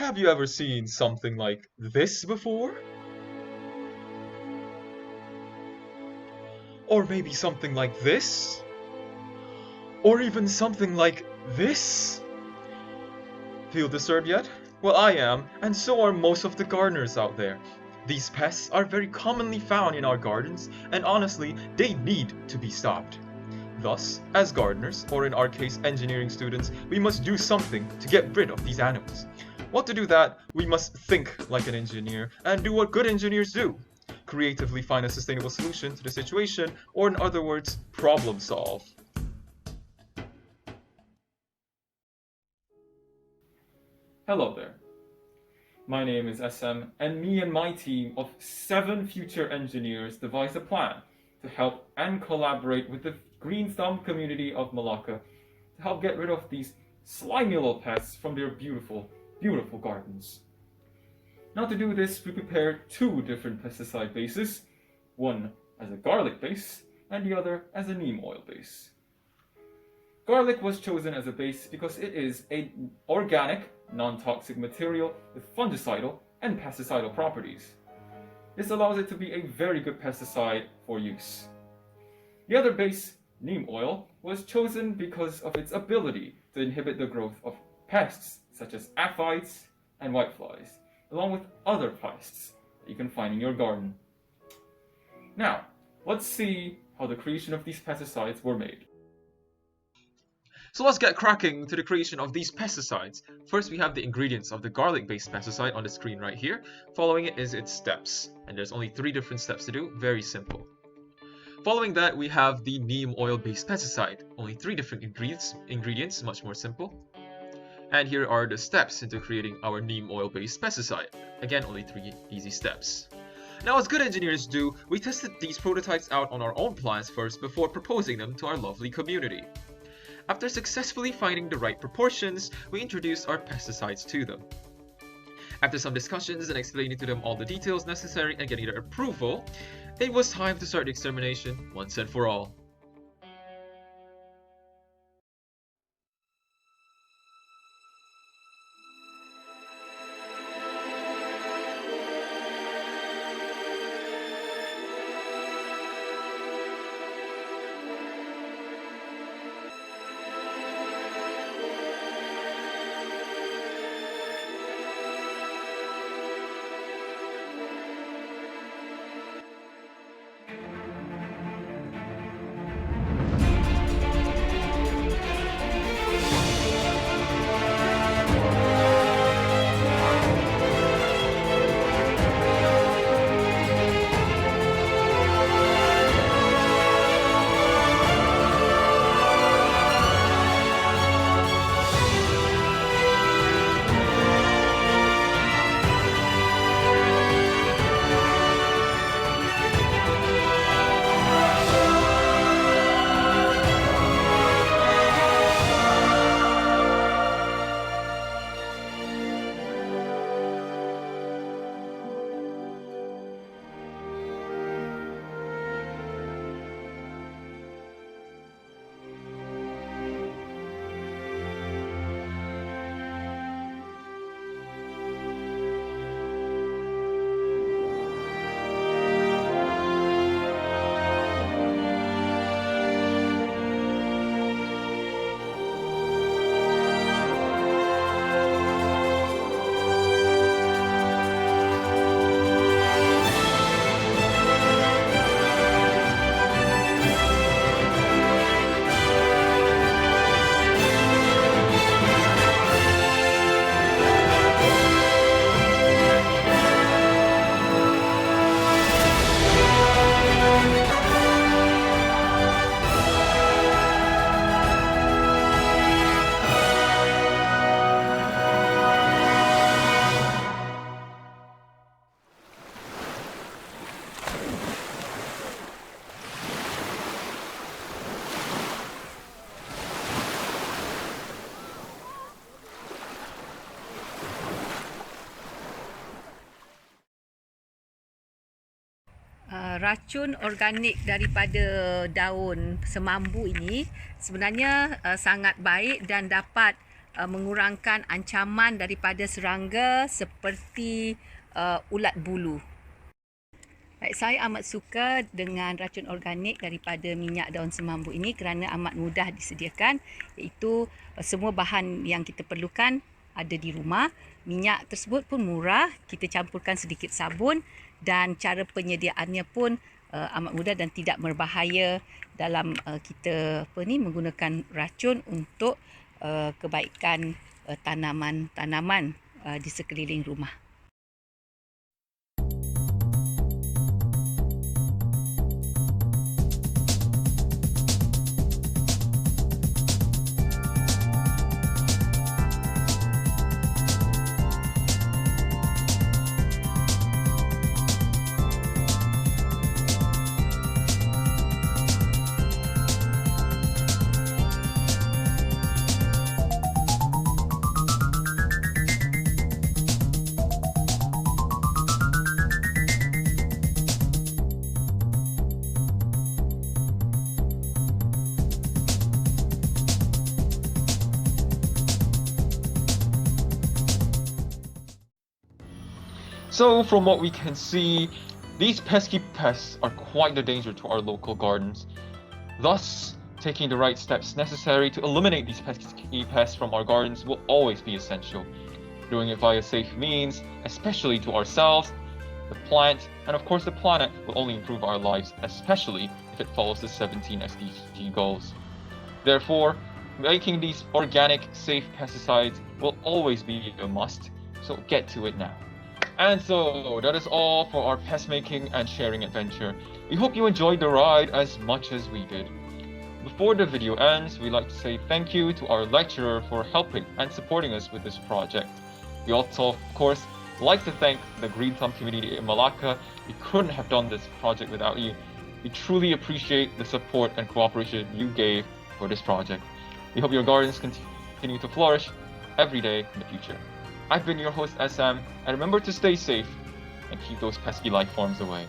Have you ever seen something like this before? Or maybe something like this? Or even something like this? Feel disturbed yet? Well, I am, and so are most of the gardeners out there. These pests are very commonly found in our gardens, and honestly, they need to be stopped. Thus, as gardeners, or in our case engineering students, we must do something to get rid of these animals. Well, to do that, we must think like an engineer and do what good engineers do. Creatively find a sustainable solution to the situation, or in other words, problem solve. Hello there. My name is SM, and me and my team of 7 future engineers devised a plan to help and collaborate with the green thumb community of Malacca to help get rid of these slimy little pests from their beautiful, beautiful gardens. Now to do this, we prepared 2 different pesticide bases, one as a garlic base and the other as a neem oil base. Garlic was chosen as a base because it is an organic, non-toxic material with fungicidal and pesticidal properties. This allows it to be a very good pesticide for use. The other base, neem oil, was chosen because of its ability to inhibit the growth of pests such as aphids and whiteflies, along with other pests that you can find in your garden. Now, let's see how the creation of these pesticides were made. So let's get cracking to the creation of these pesticides. First, we have the ingredients of the garlic-based pesticide on the screen right here. Following it is its steps, and there's only 3 different steps to do, very simple. Following that, we have the neem oil-based pesticide, only 3 different ingredients, much more simple. And here are the steps into creating our neem oil-based pesticide. Again, only 3 easy steps. Now, as good engineers do, we tested these prototypes out on our own plants first before proposing them to our lovely community. After successfully finding the right proportions, we introduced our pesticides to them. After some discussions and explaining to them all the details necessary and getting their approval, it was time to start the extermination once and for all. Racun organik daripada daun semambu ini sebenarnya sangat baik dan dapat mengurangkan ancaman daripada serangga seperti ulat bulu. Baik, saya amat suka dengan racun organik daripada minyak daun semambu ini kerana amat mudah disediakan, iaitu semua bahan yang kita perlukan ada di rumah. Minyak tersebut pun murah, kita campurkan sedikit sabun dan cara penyediaannya pun amat mudah dan tidak berbahaya dalam kita menggunakan racun untuk kebaikan tanaman-tanaman di sekeliling rumah. So from what we can see, these pesky pests are quite a danger to our local gardens. Thus, taking the right steps necessary to eliminate these pesky pests from our gardens will always be essential. Doing it via safe means, especially to ourselves, the plant, and of course the planet, will only improve our lives, especially if it follows the 17 SDG goals. Therefore, making these organic, safe pesticides will always be a must, so get to it now. And so, that is all for our pest making and sharing adventure. We hope you enjoyed the ride as much as we did. Before the video ends, we'd like to say thank you to our lecturer for helping and supporting us with this project. We also, of course, like to thank the Green Thumb community in Malacca. We couldn't have done this project without you. We truly appreciate the support and cooperation you gave for this project. We hope your gardens continue to flourish every day in the future. I've been your host SM, and remember to stay safe and keep those pesky life forms away.